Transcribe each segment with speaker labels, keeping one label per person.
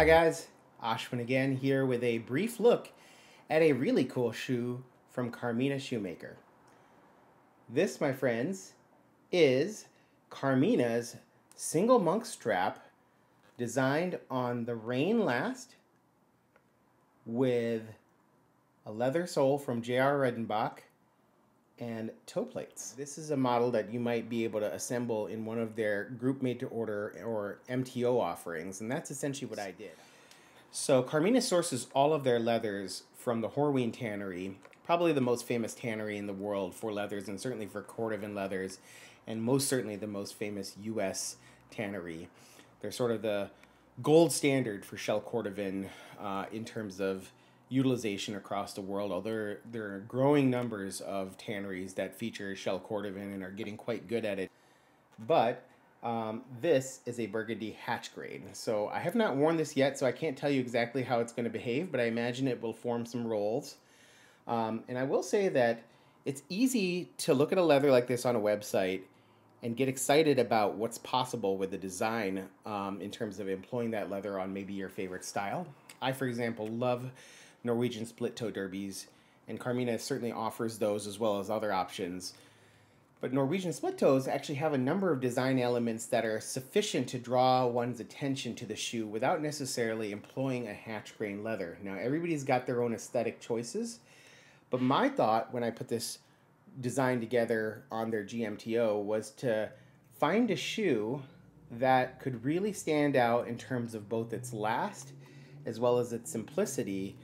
Speaker 1: Hi guys, Ashwin again here with a brief look at a really cool shoe from Carmina Shoemaker. This, my friends, is Carmina's single monk strap designed on the Rain Last with a leather sole from JR Rendenbach and toe plates. This is a model that you might be able to assemble in one of their group made to order or MTO offerings, and that's essentially what I did. So Carmina sources all of their leathers from the Horween tannery, probably the most famous tannery in the world for leathers, and certainly for Cordovan leathers, and most certainly the most famous US tannery. They're sort of the gold standard for shell Cordovan in terms of utilization across the world, although there are growing numbers of tanneries that feature shell Cordovan and are getting quite good at it. But this is a Burgundy hatch grade. So I have not worn this yet, so I can't tell you exactly how it's going to behave, but I imagine it will form some rolls. And I will say that it's easy to look at a leather like this on a website and get excited about what's possible with the design in terms of employing that leather on maybe your favorite style. I, for example, love Norwegian split-toe derbies, and Carmina certainly offers those as well as other options. But Norwegian split-toes actually have a number of design elements that are sufficient to draw one's attention to the shoe without necessarily employing a hatch grain leather. Now, everybody's got their own aesthetic choices, but my thought when I put this design together on their GMTO was to find a shoe that could really stand out in terms of both its last as well as its simplicity,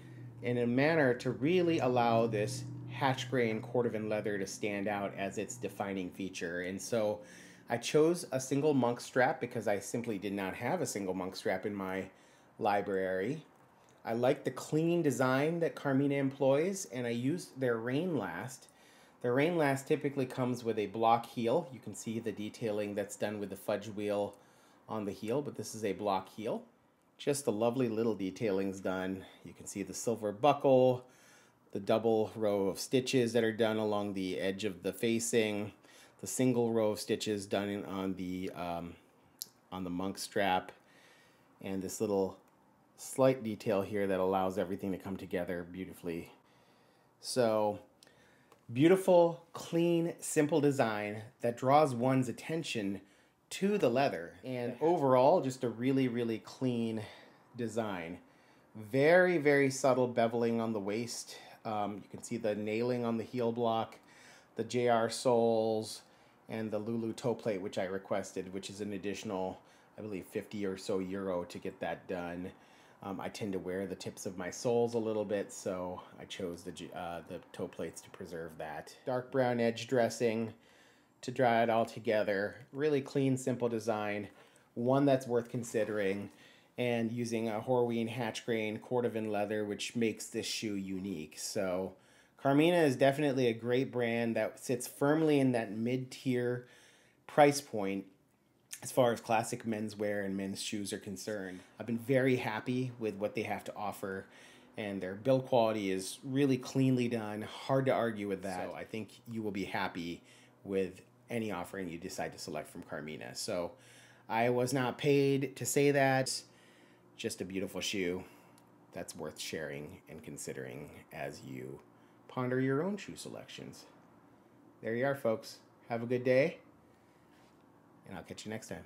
Speaker 1: in a manner to really allow this hatch grain Cordovan leather to stand out as its defining feature. And so I chose a single monk strap because I simply did not have a single monk strap in my library. I like the clean design that Carmina employs, and I used their Rain Last. Their Rain Last typically comes with a block heel. You can see the detailing that's done with the fudge wheel on the heel, but this is a block heel. Just the lovely little detailings done. You can see the silver buckle, the double row of stitches that are done along the edge of the facing, the single row of stitches done on the monk strap, and this little slight detail here that allows everything to come together beautifully. So, beautiful, clean, simple design that draws one's attention to the leather, and overall just a really, really clean design. Very, very subtle beveling on the waist. You can see the nailing on the heel block, the JR soles, and the Lulu toe plate, which I requested, which is an additional, I believe, 50 or so euro to get that done. I tend to wear the tips of my soles a little bit, so I chose the toe plates to preserve that. Dark brown edge dressing to draw it all together. Really clean, simple design, one that's worth considering, and using a Horween hatch grain Cordovan leather, which makes this shoe unique. So Carmina is definitely a great brand that sits firmly in that mid-tier price point as far as classic menswear and men's shoes are concerned. I've been very happy with what they have to offer, and their build quality is really cleanly done. Hard to argue with that. So I think you will be happy with any offering you decide to select from Carmina. So I was not paid to say that. Just a beautiful shoe that's worth sharing and considering as you ponder your own shoe selections. There you are, folks. Have a good day, and I'll catch you next time.